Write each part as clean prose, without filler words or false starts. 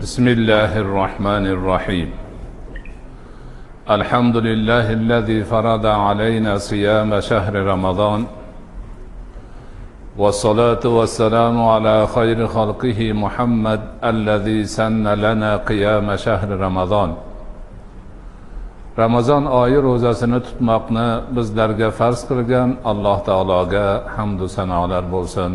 بسم الله الرحمن الرحيم. الحمد لله الذي فرض علينا صيام شهر رمضان، والصلاة والسلام على خير خلقه محمد الذي سن لنا قيام شهر رمضان. Ramazon oyi ro'zasini tutmoqni bizlarga farz qilgan Alloh taologa hamd va sanolar bo'lsin.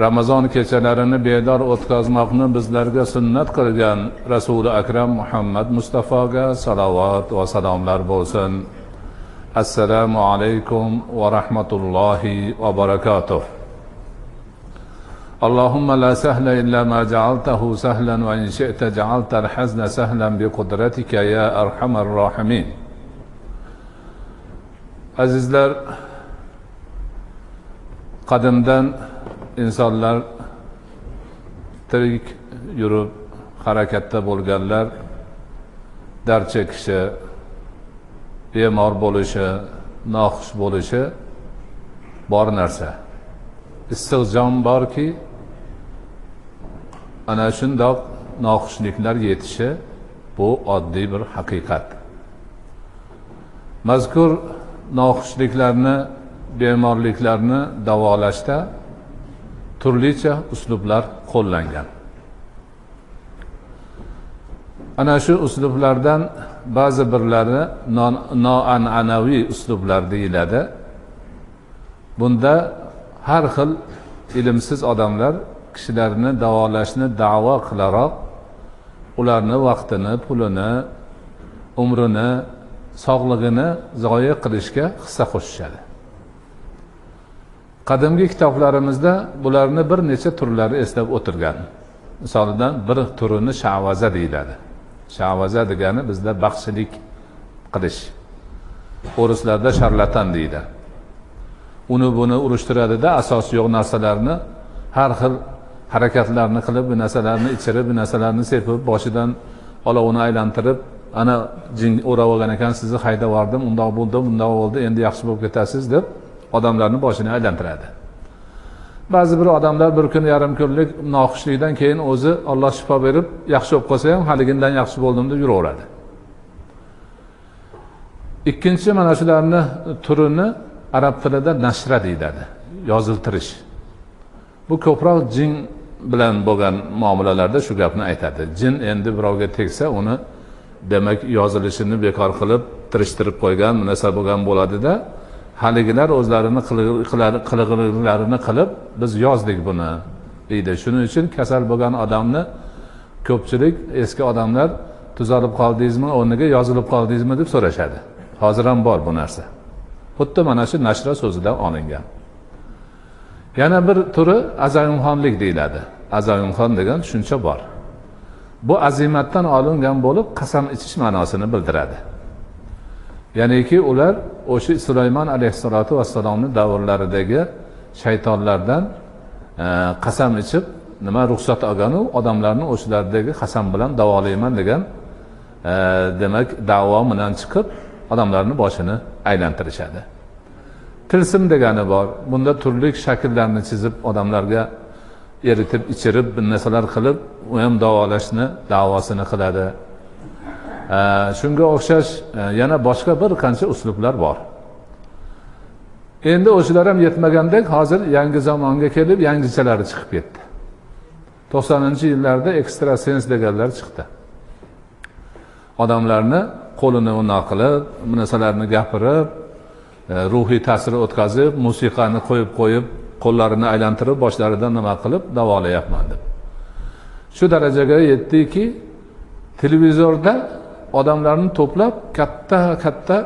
Ramazon kechalarini bedor o'tkazmoqni bizlarga sunnat qilgan Rasuli akram Muhammad Mustafoga salovat va salomlar bo'lsin. Assalomu alaykum va rahmatullohi va barakatuh. Allahumma la sahla illa ma ja'altahu sahlan wa in shi'ta ja'alta al-hazna sahlan bi qudratika ya arhamar rahimin. Azizlar, qadimdan insonlar tirik yurib harakatda bo'lganlar dard chekishi, bemor bo'lishi, noxush bo'lishi bor narsa. Istig'jon borki, ana shundoq noxushliklar yetishi bu oddiy bir haqiqat. Mazkur noxushliklarni, bemorliklarni davolashda turlicha uslublar qo'llangan. Ana shu uslublardan ba'zi birlari noan'anaviy uslublar deyiladi. Bunda har xil ilmsiz odamlar kishilarni davolashni da'vo qilaroq, ularni vaqtini, pulini, umrini, sog'lig'ini zoya qilishga hissa qo'shishadi. Qadimgi kitoblarimizda bularni bir necha turlari eslab o'tirgan. Misolidan bir turini sha'vaza deyiladi. Sha'vaza degani bizda baxshilik qilish. O'rislarda sharlatan deydi. Uni buni urishtiradida asosi yo'q narsalarni, har xil harakatlarni qilib, bu narsalarni ichirib, bu narsalarni sepib, boshidan olovini aylantirib, ana jin o'rab olgan ekan, sizni haydab yubordim, undoq bo'ldi, bundoq bo'ldi, endi yaxshi bo'lib ketasiz deb odamlarni boshini aylantiradi. Ba'zi bir odamlar bir kun, yarim kunlik noxushlikdan keyin o'zi Alloh shifo berib, yaxshi bo'lib qolsa ham haligindan yaxshi bo'ldim deb yuraveradi. Ikkinchi mana shularni turini arab tilida nashra deyiladi, yoziltirish. Bu ko'proq jin bilan bo'lgan muomalalarda shu gapni aytadi. Jin endi birovga tegsa, uni demak yozilishini bekor qilib, tirishtirib qo'ygan narsa bo'lgan bo'ladi-da, haligilar o'zlarini qilig'liklarini qilib, biz yozdik buni deydi. Shuning uchun kasal bo'lgan odamni ko'pchilik eski odamlar tuzalib qoldingizmi, o'rniga yozilib qoldingizmi deb so'rashadi. Hozir ham bor bu narsa. Xuddi mana shu nashra so'zidan olingan. Yana bir turi azayunxonlik deyiladi. Azayunxon degan tushuncha bor. Bu azimatdan olingan bo'lib, qasam ichish ma'nosini bildiradi. Ya'niki ular o'sha Sulaymon alayhisolatu vassalomning davrlaridagi shaytonlardan qasam ichib, nima ruxsat olgan, odamlarni o'shalardagi qasam bilan davolayman degan demak da'vo bilan chiqib, odamlarning boshini aylantirishadi. Tilsim degani bor. Bunda turli shakllarni chizib, odamlarga eritib, ichirib, bir narsalar qilib, u ham davolashni da'vosini qiladi. Shunga o'xshash yana boshqa bir qancha uslublar bor. Endi o'shalar ham yetmagandek, hozir yangi zamonga kelib, yangichalari chiqib ketdi. 90-yillarda ekstrasens deganlar chiqdi. Odamlarni qo'lini unoq qilib, bu narsalarni gapirib, ruhiy ta'sir o'tkazib, musiqani qo'yib, qo'llarini aylantirib, boshlaridan nima qilib davolayapman deb. Shu darajaga yetdiki, televizorda odamlarni to'plab, katta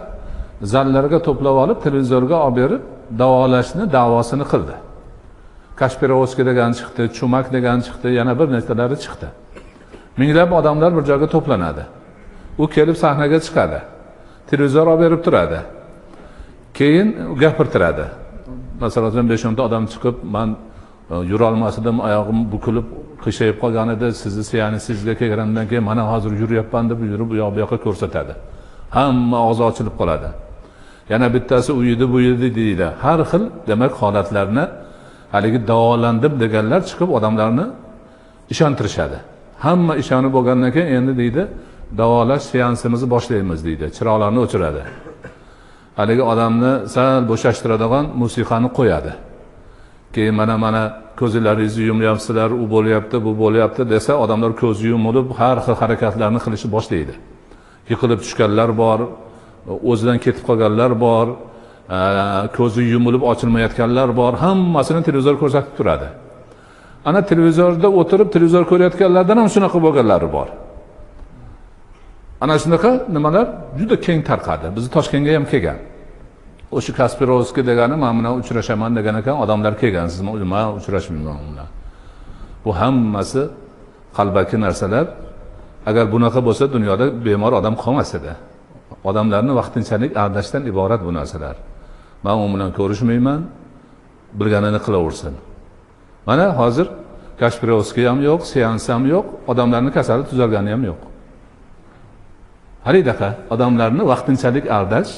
zallarga to'plab olib, televizorga olib berib, davolashni da'vosini qildi. Kashpirovskiy degan chiqdi, Chumak degan chiqdi, yana bir nechtalari chiqdi. Minglab odamlar bir joyga to'planadi. U kelib sahnaga chiqadi. Televizor olib berib turadi. Keyin gapirtiradi. Masalan, 5-10 ta odam chiqib, men yura olmasdim, oyog'im bukilib, qiyshayib qolgan edi, sizni sizga kelganimdan keyin mana hozir yuryapman deb yurib u yoqqa ko'rsatadi. Hamma og'zi ochilib qoladi. Yana bittasi u yedi bu yedi deydi. Har xil demak holatlarni haligi davolandim deganlar chiqib odamlarni ishontirishadi. hamma ishonib bo'lgandan keyin endi deydi davolash seansimizni boshlaymiz deydi, chiroqlarni o'chiradi, haligi odamni sal bo'shashtiradigan musiqani qo'yadi, keyin mana ko'zlaringizni yumyapsizlar, u bo'lyapti, bu bo'lyapti desa, odamlar ko'zni yumib har xil harakatlarni qilishni boshlaydi. Yiqilib tushganlar bor, o'zidan ketib qolganlar bor, ko'zi yumilib ochilmayotganlar bor, hammasini televizor ko'rsatib turadi. Ana televizorda o'tirib televizor ko'rayotganlardan ham shunaqa bo'lganlari bor. Ana shunaqa nimalar juda keng tarqadi. Bizni Toshkentga ham kelgan. O'sha Kasperovskiy degani, men bilan uchrashaman degan ekan, odamlar kelgan. Siz men uchrashmayman bilan. Bu hammasi qalbaki narsalar. Agar bunaqa bo'lsa, dunyoda bemor odam qolmas edi. Odamlarni vaqtinchalik aldashdan iborat bu narsalar. Men u bilan ko'rishmayman, bilganini qilaversin. Mana hozir Kasperovskiy ham yo'q, seans ham yo'q, odamlarning kasali tuzalgani ham yo'q. Halidaqa odamlarni vaqtinchalik aldash,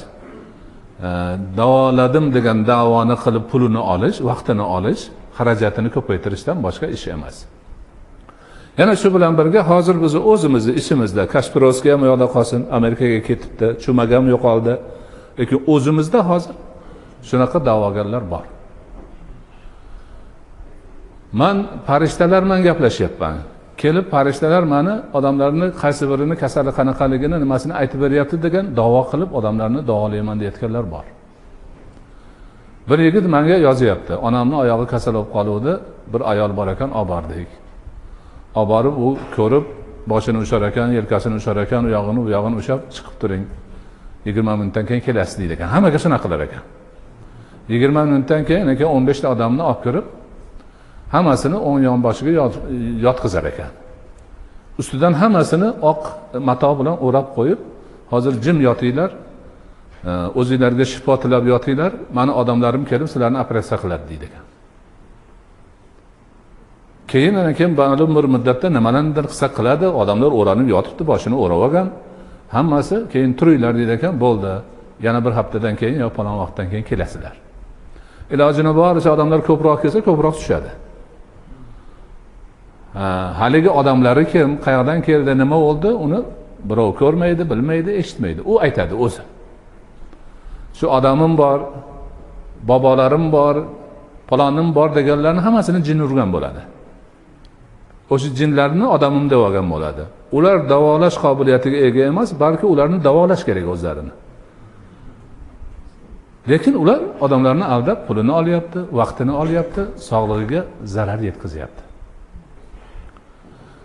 davoladim degan da'voni qilib pulini olish, vaqtini olish, xarajatini ko'paytirishdan boshqa ish emas. Yana shu bilan birga hozir biz o'zimizni ishimizda Kasperovskiy ham yo'qda qolsin, Amerikaga ketibdi, Chumagam yo'qoldi. Lekin o'zimizda hozir shunaqa da'vogarlar bor. Men farishtalar bilan gaplashyapman. Kelib farishtalar meni odamlarni qaysi birini kasali qanaqaligini, nimasini aytib beryapti degan da'vo qilib odamlarni davolayman deyotganlar bor. Bir yigit menga yozyapti. Onamning oyog'i kasal bo'lib qoluvdi, bir ayol bor ekan, olib bordik. Olib borib u ko'rib, boshini ushar ekan, yelkasini ushar ekan, u yog'ini ushab chiqib turing. 20 minutdan keyin kelasiz deydi ekan. Hammaga shunaqa qilar ekan. 20 minutdan keyin 15 ta odamni olib kirib, hammasini o'ng yonboshiga yotqizar ekan. Ustidan hammasini oq mato bilan o'rab qo'yib, hozir jim yotinglar, o'zingizlarga shifo tilab yotinglar, meni odamlarim kelib sizlarni operatsiya qiladi deydi ekan. Keyin ma'lum bir muddatda nimalarnidir qilsa qiladi, odamlar o'ranib yotibdi, boshini o'rab olgan, hammasi keyin turinglar deydi ekan, bo'ldi. Yana bir haftadan keyin yo falon vaqtdan keyin kelasizlar. Ilojini boricha odamlar ko'proq kelsa, ko'proq tushadi. Haligi odamlari kim, qayerdan keldi, nima bo'ldi, uni birov ko'rmaydi, bilmaydi, eshitmaydi. U aytadi o'zi. Shu odamim bor, bobolarim bor, palonim bor deganlarni hammasini jin urgan bo'ladi. O'sha jinlarni odamim deb olgan bo'ladi. Ular davolash qobiliyatiga ega emas, balki ularni davolash kerak o'zlarini. Lekin ular odamlarni aldab, pulini olyapti, vaqtini olyapti, sog'lig'iga zarar yetkazyapti.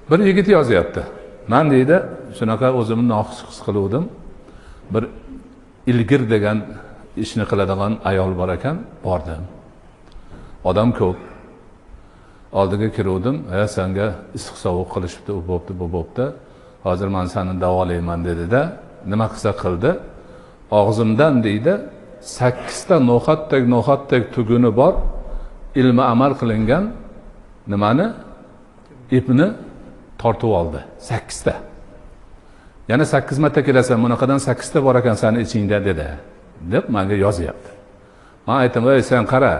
Bir yigit yozyapti. Men deydi, shunaqa o'zimni noxush his qiluvdim. Bir ilgir degan ishni qiladigan ayol bor ekan, bordim. Odam ko'p. Oldiga kiruvdim, senga issiq sovuq qilishibdi, u bo'pti, bu bo'pti. Hozir men seni davolayman dedi-da, nima qilsa qildi. Og'zimdan deydi, 8 ta no'xatdek tuguni bor, ilmi amal qilingan nimani ipni tortib oldi. 8 ta. Yana 8 marta kelasan, bunaqadan 8 ta bor ekan seni ichingda dedi, deb menga yozyapti. Men aytdim, "Ey sen qara,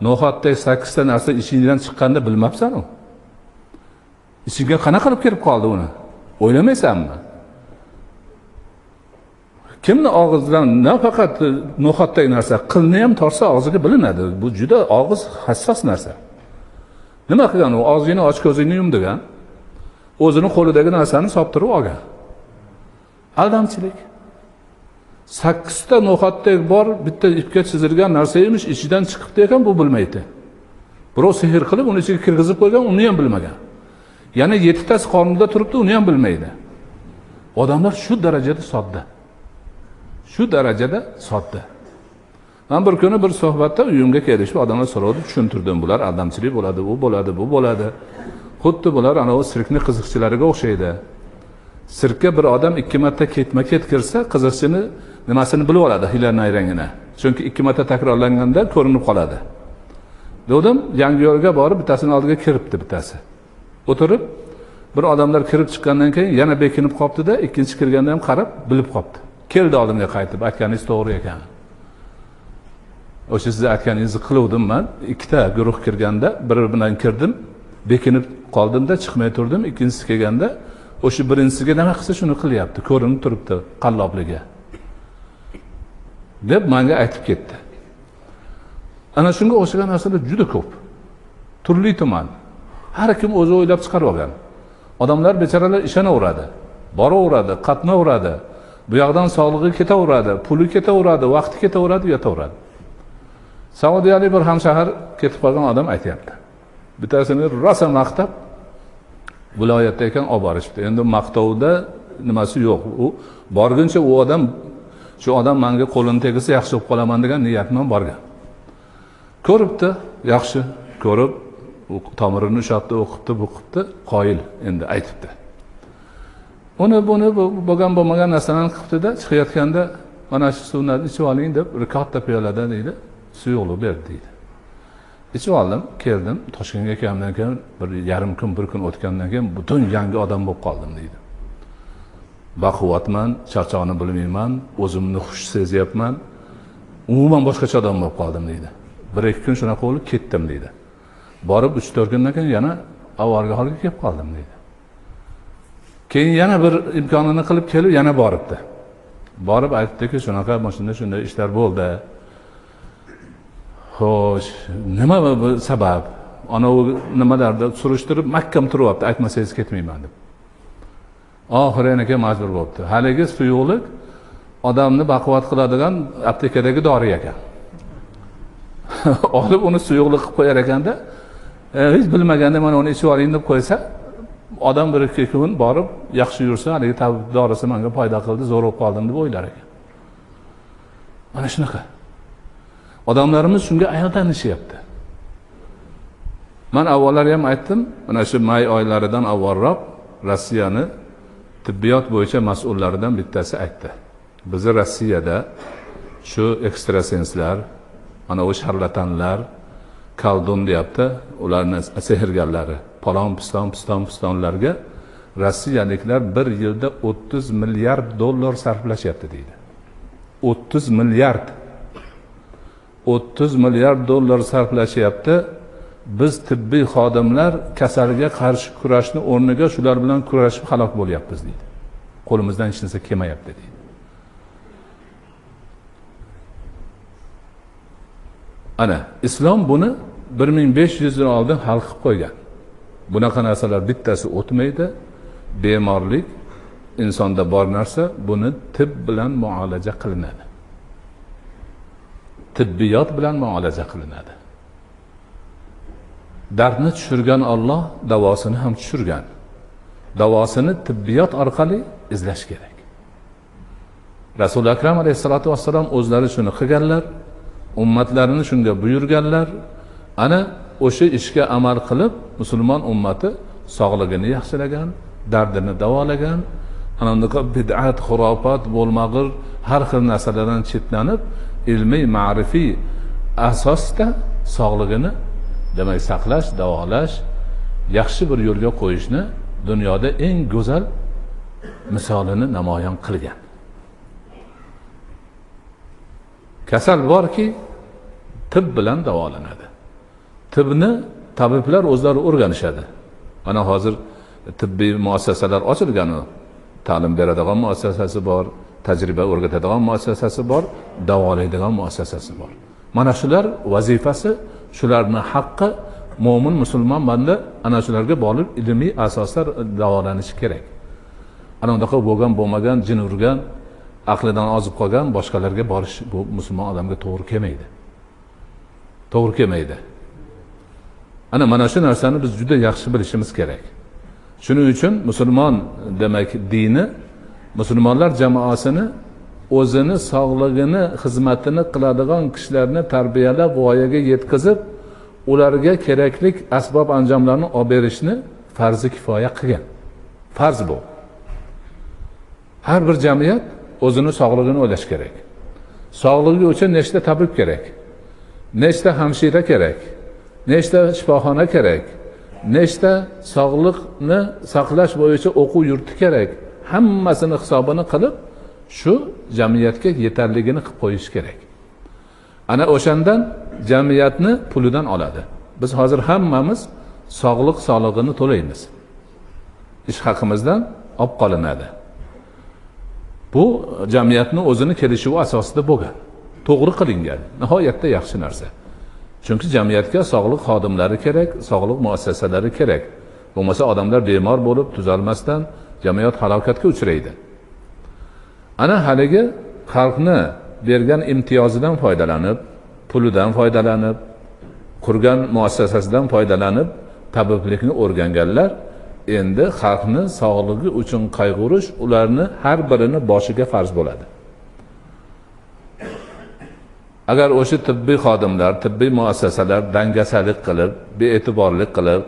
no'xatdek 8 ta narsa ichingdan chiqqanda bilmabsan-ku. Ichingga qanaqa qilib kirib qoldi uni? O'ylamaysanmi?" Kimni og'zidan nafaqat no'xatdek narsa, qilni ham torsa og'ziga bilinadi. Bu juda og'iz hassos narsa. Nima qilgan u? Og'zini och, ko'zini yumdigan. O'zini qo'lidagi narsani soptirib olgan. Aldamchilik. 8 ta no'xatdek bor, bitta ipga chizilgan narsa emish, ichidan chiqibdi ekan, bu bilmaydi. Birov sehr qilib uni ichiga kirgizib qo'ygan, uni ham bilmagan. Yana 7 tasi qornida turibdi, uni ham bilmaydi. Odamlar shu darajada sodda. Shu darajada sodda. Men bir kuni bir suhbatda uyimga kelishib, odamlar so'radi, tushuntirdim, bular aldamchilik bo'ladi, u bo'ladi, bu bo'ladi. Xuddi bular ana o sirkning qiziqchilariga o'xshaydi. Sirkka bir odam 2 marta ketma-ket kirsa, qiziqchini nimasini bilib oladi, hiyla-nayrangini. Chunki 2 marta takrorlanganda ko'rinib qoladi. Dedim, yangi yo'lga borib, bittasini oldiga kiribdi bittasi. O'tirib, bir odamlar kirib chiqqandan keyin yana bekinib qopti-da, ikkinchi kirganda ham qarab, bilib qopti. Keldi oldimga qaytib, aytganingiz to'g'ri ekan. O'sha siz aytganingizni qiluvdim men. 2 ta guruh kirganda bir bilan kirdim, bekinib qoldimda, chiqmay turdim. Ikkinchisi kelganda o'sha birinchisiga nima qilsa shuni qilyapti, ko'rinib turibdi qallobligi deb menga aytib ketdi. Ana shunga o'xshagan narsalar juda ko'p. Turli tuman. Har kim o'zi o'ylab chiqarib olgan. Odamlar bechoralar ishonaveradi, boraveradi, qatnaveradi. Bu yoqdan sog'lig'i ketaveradi, puli ketaveradi, vaqti ketaveradi, yotaveradi. Saudiyalik bir hamshahar ketib qolgan odam aytayapti. Bittasini rosa maqtab viloyatda ekan olib borishibdi. Endi maqtovda nimasi yo'q. U borguncha u odam shu odam menga qo'lini tegsa yaxshi bo'lib qolaman degan niyat bilan borgan. Ko'ribdi, yaxshi ko'rib, u tomirini ushabdi, o'qibdi, bo'qibdi, qoyil endi aytibdi. Uni buni bo'lgan narsalarni qilibdi-da, chiqayotganda mana shu suvni ichib oling deb bir katta piyolada deydi, suyuqlik berdi deydi. İchib oldim, keldim, Toshkentga kelgandan keyin bir yarim kun, bir kun o'tgandan keyin butun yangi odam bo'lib qoldim deydi. Baquvvatman, charchoqni bilmayman, o'zimni xush sezyapman. Umuman boshqacha odam bo'lib qoldim deydi. 1-2 kun shunaqa bo'lib ketdim deydi. Borib 3-4 kundan keyin yana avvalgi holga kelib qoldim deydi. Keyin yana bir imkonini qilib kelib yana boribdi. Borib aytdiki, shunaqa shunday ishlar bo'ldi. Xo'sh, nima bu sabab? Ana u nimalarda surishtirib, mahkam turyapti, aytmasangiz ketmayman deb. Oxiri yana majbur bo'libdi. Haligi suyuqlik odamni baquvvat qiladigan aptekadagi dori ekan. Olib uni suyuqlik qilib qo'yar ekanda, hech bilmaganda mana uni ichib oling deb qo'ysa, odam 1-2 kun borib yaxshi yursa, haligi tabib dorisi menga foyda qildi, zo'r bo'lib qoldim deb o'ylar ekan. Mana shunaqa. Odamlarimiz shunga aylanishayapti. Men avvallari ham aytdim, mana shu may oylaridan avvalroq Rossiyani tibbiyot bo'yicha mas'ullaridan bittasi aytdi. Bizi Rossiyada shu ekstrasenslar, mana o'sha charlatanlar, kaldun deyapti, ularning sehrgarlari, pistonlarga rossiyaliklar bir yilda 30 milliard dollar sarflashyapti deydi. 30 milliard dollar sarflashyapti. Biz tibbiy xodimlar kasalga qarshi kurashni o'rniga shular bilan kurashib halok bo'lyapmiz deydi. Qo'limizdan hech narsa kelmayapti deydi. Ana, islom buni 1500 yil oldin hal qilib qo'ygan. Bunaqa narsalar bittasi o'tmaydi. Bemorlik insonda bor narsa, buni tibb bilan muolaja qilinadi. Tibbiyot bilan muolaja qilinadi. Dardni tushirgan Alloh davosini ham tushirgan. Davosini tibbiyot orqali izlash kerak. Rasul akram alayhisolatu vassalom o'zlari shuni qilganlar, ummatlarini shunga buyurganlar. Ana o'sha ishga amal qilib musulmon ummati sog'ligini yaxshilagan, dardini davolagan, anaqa bid'at, xurofot bo'lmag'ir har xil narsalardan chetlanib, ilmiy, ma'rifiy asosda sog'ligini demak saqlash, davolash, yaxshi bir yo'lga qo'yishni dunyoda eng go'zal misolini namoyon qilgan. Kasal borki, tibb bilan davolanadi. Tibbni tabiblar o'zlari o'rganishadi. Mana hozir tibbiy muassasalar ochilgan, ta'lim beradigan muassasasi bor, tajriba o'rgatadigan muassasasi bor, davolaydigan muassasasi bor. Mana shular vazifasi, shularning haqqi mo'min musulmon banda ana shularga borib ilmiy asoslar davolanishi kerak. Ana undaqa bo'lmagan, jin urgan, aqlidan ozib qolgan boshqalarga borish bu musulmon odamga to'g'ri kelmaydi. To'g'ri kelmaydi. Mana shu narsani biz juda yaxshi bilishimiz kerak. Shuning uchun musulmon demak dini musulmonlar jamoasini o'zini sog'ligini, xizmatini qiladigan kishilarni tarbiyalab, voyaga yetkazib, ularga kerakli asbob anjomlarni olib berishni farzi kifoya qilgan. Farz bu. Har bir jamiyat o'zini sog'ligini o'ylash kerak. Sog'ligi uchun nechta tabib kerak? Nechta hamshira kerak? Nechta shifoxona kerak? Nechta sog'liqni saqlash bo'yicha o'quv yurti kerak? Hammasini hisobini qilib, shu jamiyatga yetarligini qilib qo'yish kerak. Ana o'shandan jamiyatni pulidan oladi. Biz hozir hammamiz sog'liq solig'ini to'laymiz. Ish haqimizdan olib qolinadi. Bu jamiyatning o'zini kelishuvi asosida bo'lgan. To'g'ri qilingan. Nihoyatda yaxshi narsa. Chunki jamiyatga sog'liq xodimlari kerak, sog'liq muassasalari kerak. Bo'lmasa odamlar bemor bo'lib tuzalmasdan jamiyat halokatga uchraydi. Ana haligi xalqni bergan imtiyozidan foydalanib, pulidan foydalanib, qurgan muassasasidan foydalanib tabiblikni o'rganganlar endi xalqni sog'ligi uchun qayg'urish ularni har birini boshiga farz bo'ladi. Agar o'sha tibbiy xodimlar, tibbiy muassasalar dangasalik qilib, bee'tiborlik qilib,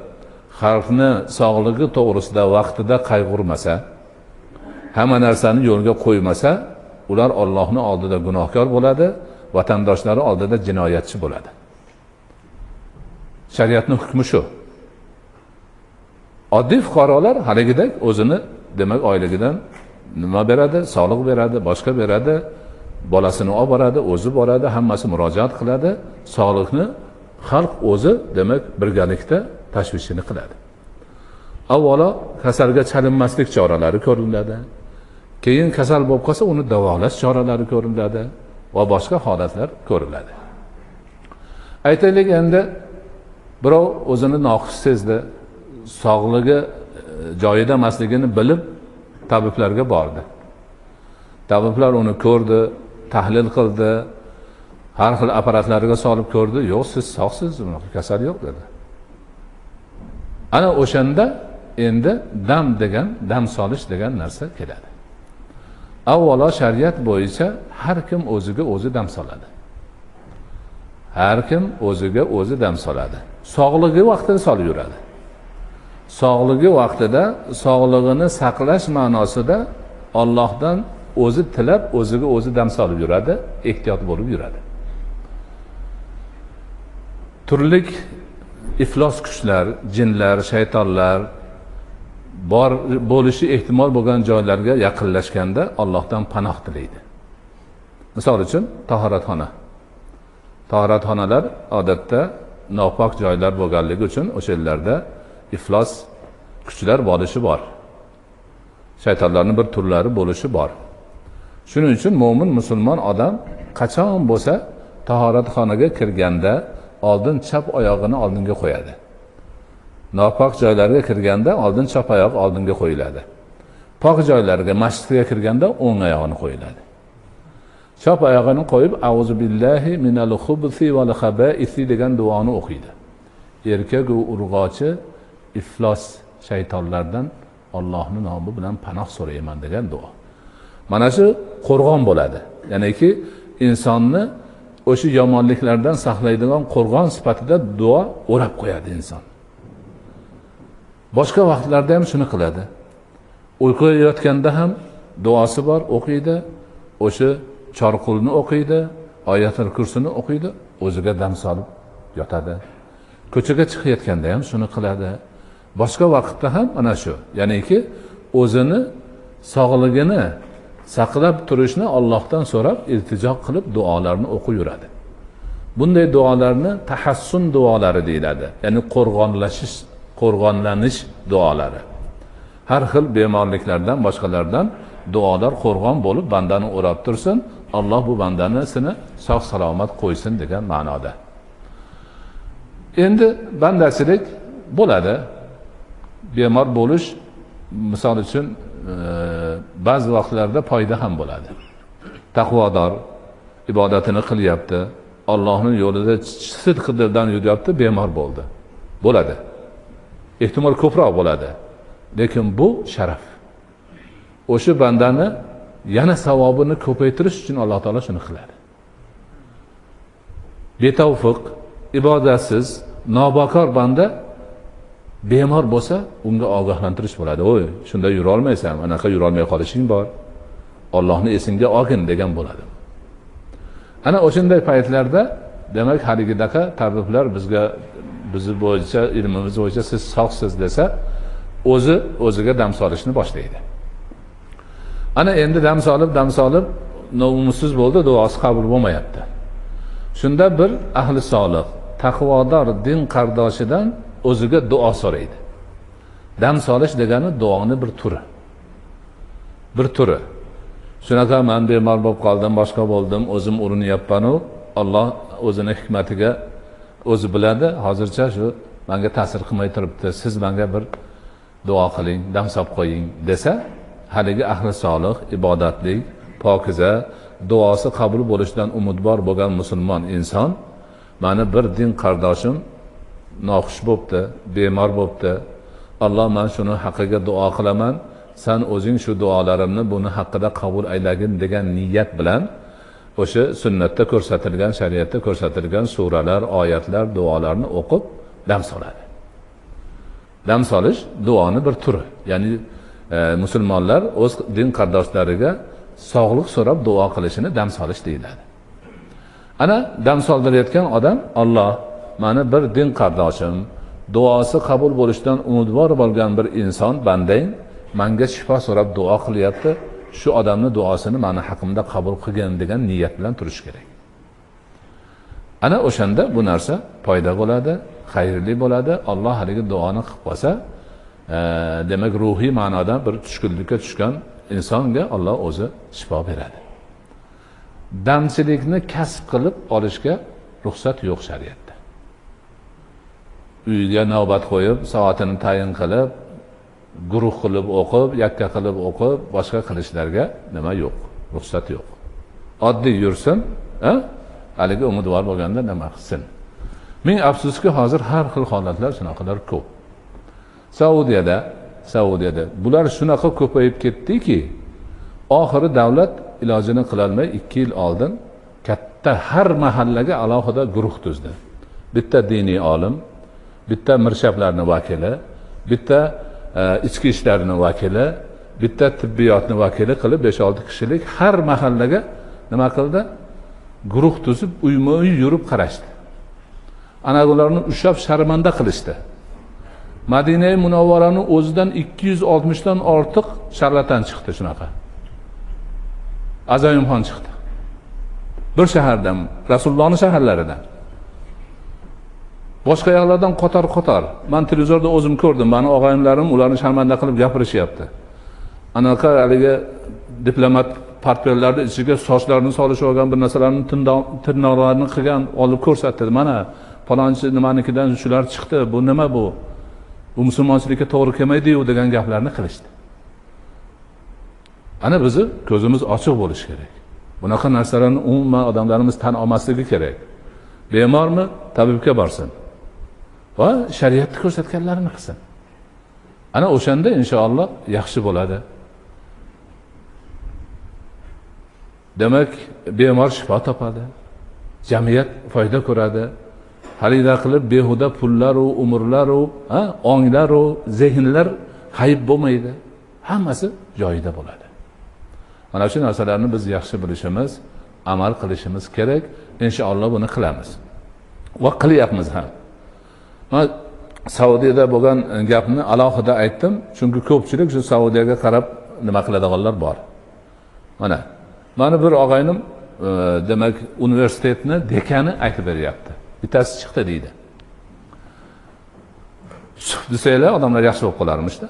xalqni sog'ligi to'g'risida vaqtida qayg'urmasa, hamma narsani yo'lga qo'ymasa, ular Allohning oldida gunohkor bo'ladi, vatandoshlari oldida jinoyatchi bo'ladi. Shariatning hukmi shu. Oddiy fuqarolar haligidek o'zini, demak, oyligidan nima beradi? Soliq beradi, boshqa beradi, bolasini olib boradi, o'zi boradi, hammasi murojaat qiladi. Sog'liqni xalq o'zi, demak, birgalikda tashvishini qiladi. Avvalo kasalga chalinmaslik choralari ko'riladi. Keyin kasal bo'lib qolsa, uni davolash choralari ko'riladi va boshqa holatlar ko'riladi. Aytaylik, endi birov o'zini noxush sezdi, sog'ligi joyida emasligini bilib tabiblarga bordi. Tabiblar uni ko'rdi, tahlil qildi, har xil apparatlarga solib ko'rdi. Yo'q, siz sog'siz, bunaqa kasal yo'q dedi. Ana o'shanda endi dam solish degan narsa keladi. Avvalo shariat bo'yicha har kim o'ziga o'zi dam soladi. Har kim o'ziga o'zi dam soladi. Sog'ligi vaqtida solib yuradi. Sog'ligi vaqtida sog'lig'ini saqlash ma'nosida Allohdan o'zi tilab, o'ziga o'zi dam solib yuradi, ehtiyot bo'lib yuradi. Turli iflos kuchlar, jinlar, shaytonlar bor bo'lishi ehtimol bo'lgan joylarga yaqinlashganda Allohdan panoh tilaydi. Misol uchun tahoratxona. Tahoratxonalar odatda nopok joylar bo'lganligi uchun o'sha yerlarda iflos kuchlar bo'lishi bor. Shaytonlarning bir turlari bo'lishi bor. Shuning uchun mo'min musulmon odam qachon bo'lsa tahoratxonaga kirganda oldin chap oyog'ini oldinga qo'yadi. Nopok joylarga kirganda oldin chap oyoq oldinga qo'yiladi. Pok joylarga, masjidga kirganda o'ng oyog'ini qo'yiladi. Chap oyog'ini qo'yib auzu billahi minal xubusi val xabaisi degan duoni o'qiydi. Erkak va urg'ochi iflos shaytonlardan Allohning nomi bilan panoh so'rayman degan duo. Mana shu qo'rg'on bo'ladi. Ya'niki insonni o'sha yomonliklardan saqlaydigan qo'rg'on sifatida duo o'rab qo'yadi inson. Boshqa vaqtlarda ham shuni qiladi. Uyquga yotganda ham duosi bor, o'qiydi. O'sha chorqulni o'qiydi, oyatul kursini o'qiydi, o'ziga dam solib yotadi. Ko'chaga chiqayotganda ham shuni qiladi. Boshqa vaqtda ham ana shu. Ya'niki o'zini sog'ligini saqlab turishni Allohdan so'rab, iltijo qilib duolarni o'qib yuradi. Bunday duolarni tahassun duolari deyiladi. Ya'ni qo'rg'onlanish duolari. Har xil bemorliklardan, boshqalardan duolar qo'rg'on bo'lib bandani o'rab tursin, Alloh bu bandanisini sog' salomat qo'ysin degan ma'noda. Endi bandachilik bo'ladi. Bemor bo'lish misol uchun ba'zi vaqtlarda foyda ham bo'ladi. Taqvodor ibodatini qilyapti, Allohning yo'lida sidq dildan yuryapti, bemor bo'ldi. Bo'ladi. Ehtimol ko'proq bo'ladi. Lekin bu sharaf. O'sha bandani yana savobini ko'paytirish uchun Alloh taolo shuni qiladi. Betavfiq, ibodatsiz, nobakor banda bemor bo'lsa, unga ogohlantirish bo'ladi. O'y, shunda yura olmaysan, anaqa yura olmay qolishing bor. Allohni esingga olgin degan bo'ladi. Ana o'shanday paytlarda demak haligidaqa tabiblar bizni bo'yicha, ilmimiz bo'yicha siz sog'siz desa, o'ziga dam solishni boshlaydi. Ana endi dam solib nomusiz bo'ldi, duosi qabul bo'lmayapti. Shunda bir ahli solih, taqvodor din qardoshidan o'ziga duo so'raydi. Dam solish degani duoni bir turi. Bir turi. Shunaqa men bemor bo'lib qoldim, boshqa bo'ldim, o'zim urinyapman-u, Alloh o'zining hikmatiga o'zi biladi. Hozircha shu menga ta'sir qilmay turibdi. Siz menga bir duo qiling, dam solib qo'ying desa, haligi ahli solih, ibodatlik, pokiza, duosi qabul bo'lishidan umidvor bo'lgan musulmon inson, meni bir din qardoshim noxush bo'libdi, bemor bo'libdi. Alloh men shuni haqqiga duo qilaman. Sen o'zing shu duolarimni buni haqida qabul aylagin degan niyat bilan o'sha sunnatda ko'rsatilgan, shariatda ko'rsatilgan suralar, oyatlar, duolarni o'qib dam soladi. Dam solish duoni bir turi. Ya'ni musulmonlar o'z din qardoshlariga sog'liq so'rab duo qilishini dam solish deyiladi. Ana dam soldirayotgan odam, Alloh meni bir din qardoshim, duosi qabul bo'lishidan umidvor bo'lgan bir inson bandang menga shifo so'rab duo qilyapti. Shu odamning duosini meni haqimda qabul qilgan degan niyat bilan turish kerak. Ana o'shanda bu narsa foyda bo'ladi, xayrli bo'ladi. Alloh haligi duoni qilib qo'ysa, demak ruhiy ma'noda bir tushkunlikka tushgan insonga Alloh o'zi shifo beradi. Damchilikni kasb qilib olishga ruxsat yo'q shariatda. Uyga navbat qo'yib, soatini tayin qilib, guruh qilib o'qib, yakka qilib o'qib, boshqa qilishlarga nima yo'q, ruxsat yo'q. Oddiy yursin, haligi umidvor bo'lganda nima qilsin. Ming afsuski hozir har xil holatlar shunaqalar ko'p. Saudiyada bular shunaqa ko'payib ketdiki, oxiri davlat ilojini qila olmay 2 yil oldin katta har mahallaga alohida guruh tuzdi. Bitta diniy olim, bitta mirshablarning vakili, bitta ichki ishlarning vakili, bitta tibbiyotning vakili qilib 5-6 kishilik har mahallaga nima qildi? Guruh tuzib, uyma-uy yurib qarashdi. Ana ularni ushlab sharmanda qilishdi. Madina-i Munavvaraning o'zidan 260 dan ortiq sharlatan chiqdi shunaqa. Azoyimxon chiqdi. Bir shahardan, Rasulullohning shaharlaridan. Boshqa yoqlardan qotar. Men televizorda o'zim ko'rdim. Meni og'ayimlarim ularni sharmanda qilib gapirishyapti. Anaqa haligi diplomat portfellarning ichiga sochlarini solishib olgan bir narsalarni tirnoqlarini qilgan olib ko'rsatdi. Mana falonchi nimanikidan shular chiqdi. Bu nima bu? Bu musulmonchilikka to'g'ri kelmaydi-yu degan gaplarni qilishdi. Ana bizni ko'zimiz ochiq bo'lish kerak. Bunaqa narsalarni umuman odamlarimiz tan olmasligi kerak. Bemormi? Tabibga borsin. Va shariatda ko'rsatganlarini qilsin. Ana o'shanda inshaalloh yaxshi bo'ladi. Demak, bemor shifo topadi. Jamiyat foyda ko'radi. Xarida qilib behuda pullar va umrlar va onglar va zehnlar g'ayib bo'lmaydi. Hammasi joyida bo'ladi. Mana shu narsalarni biz yaxshi bilishimiz, amal qilishimiz kerak. Inshaalloh buni qilamiz. Va qilyapmiz ham. Men Saudiyada bo'lgan gapni alohida aytdim, chunki ko'pchilik shu Saudiyaga qarab nima qiladiganlar bor. Mana bir og'aynim demak universitetni dekani aytib beryapti. Bittasi chiqdi deydi. Desanglar odamlar yaxshi bo'lib qolarmishda.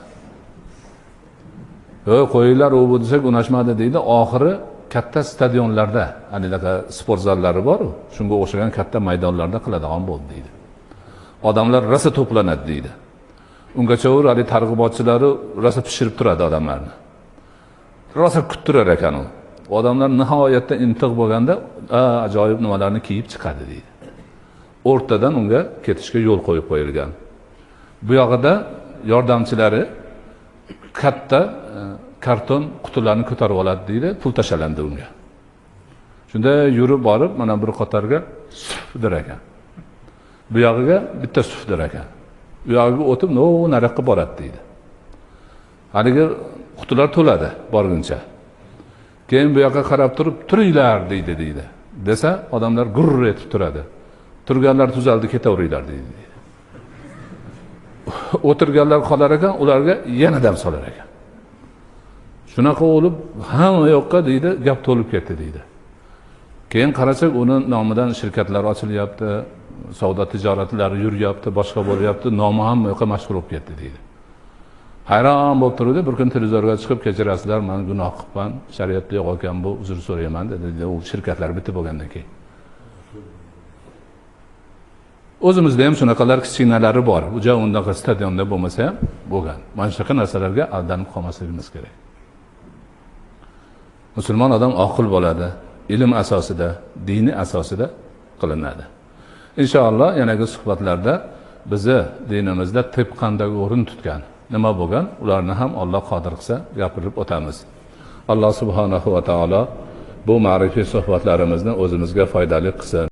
Qo'yinglar u bu desak unashmadi deydi. Oxiri katta stadionlarda, aniqa sport zallari bor, shunga o'xshagan katta maydonlarda qiladigan bo'ldi deydi. Odamlar rosa to'planadi deydi. Ungacha hali targ'ibotchilari rosa pishirib turadi odamlarni. Rosa kuttirar ekan u. Odamlar nihoyatda intiq bo'lganda ajoyib nimalarni kiyib chiqadi deydi. O'rtadan unga ketishga yo'l qo'yib qo'yilgan. Bu yog'ida yordamchilari katta karton qutilarni ko'tarib oladi deydi, pul tashalandi unga. Shunda yurib borib, mana bir qatorga sufdir ekan. Bu yog'iga bitta sufdir ekan. Bu yog'iga o'tib, nariyoqqa boradi deydi. Haligi qutilar to'ladi borguncha. Keyin bu yoqqa qarab turib, turinglar deydi. Desa, odamlar gurr etib turadi. Turganlar tuzaldi, ketaveringlar deydi. O'tirganlar qolar ekan, ularga yana dam solar ekan. Shunaqa bo'lib, hamma yoqqa deydi, gap to'lib ketdi deydi. Keyin qarasak, uni nomidan shirkatlar ochilyapti, savdo tijoratlari yuryapti, boshqa bo'lyapti, nomi ham bu yoqqa mashhur bo'lib ketdi deydi. Hayron bo'lib turdi, bir kun televizorga chiqib, kechirasizlar, men gunoh qilibman, shariatda yo'q ekan bu, uzr so'rayman dedi. U shirkatlar bitta bo'lgandan keyin. O'zimizda ham shunaqalar kichkinalari bor. Bu joy undaqa stadionda bo'lmasa ham bo'lgan. Mana shunaqa narsalarga aldanib qolmasligimiz kerak. Musulmon odam oqil bo'ladi, ilm asosida, dini asosida qilinadi. Inshaalloh yanagi suhbatlarda bizni dinimizda tib qanday o'rin tutgan, nima bo'lgan, ularni ham Alloh qodir qilsa gapirib o'tamiz. Alloh subhanahu va taolo bu ma'rifiy suhbatlarimizni o'zimizga foydali qilsin.